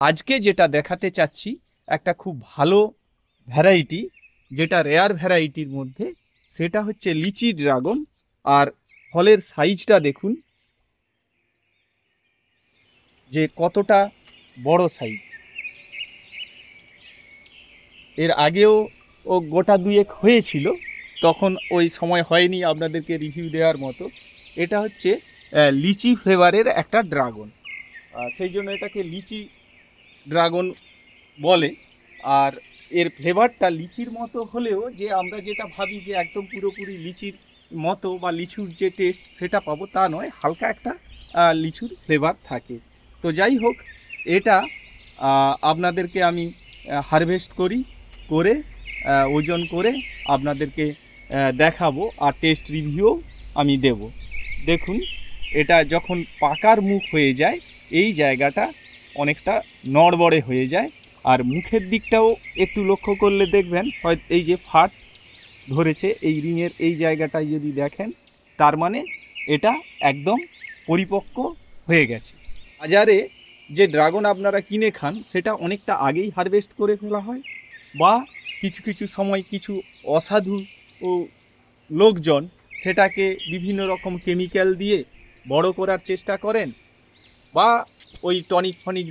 আজকে যেটা দেখাতে চাচ্ছি একটা খুব ভালো ভ্যারাইটি, যেটা রেয়ার ভ্যারাইটির মধ্যে, সেটা হচ্ছে লিচি ড্রাগন। আর ফলের সাইজটা দেখুন যে কতটা বড় সাইজ। এর আগেও ও গোটা দুয়েক হয়েছিল, তখন ওই সময় হয়নি আপনাদেরকে রিভিউ দেওয়ার মতো। এটা হচ্ছে লিচি ফ্লেভারের একটা ড্রাগন, সেই জন্য এটাকে লিচি ড্রাগন বলে। আর এর ফ্লেভারটা লিচির মতো হলেও যে আমরা যেটা ভাবি যে একদম পুরোপুরি লিচির মতো বা লিচুর যে টেস্ট সেটা পাবো, তা নয়, হালকা একটা লিচুর ফ্লেভার থাকে। তো যাই হোক, এটা আপনাদেরকে আমি হারভেস্ট করে ওজন করে আপনাদেরকে দেখাবো, আর টেস্ট রিভিউ আমি দেব। দেখুন, এটা যখন পাকার মুখ হয়ে যায়, এই জায়গাটা অনেকটা নড়বড়ে হয়ে যায়। আর মুখের দিকটাও একটু লক্ষ্য করলে দেখবেন, হয়তো এই যে ফাট ধরেছে এই রিংয়ের এই জায়গাটায় যদি দেখেন, তার মানে এটা একদম পরিপক্ক হয়ে গেছে। বাজারে যে ড্রাগন আপনারা কিনে খান, সেটা অনেকটা আগেই হারভেস্ট করে ফেলা হয়, বা কিছু কিছু সময় কিছু অসাধু ও লোকজন সেটাকে বিভিন্ন রকম কেমিক্যাল দিয়ে বড় করার চেষ্টা করেন, বা ওই টনিক ফনিক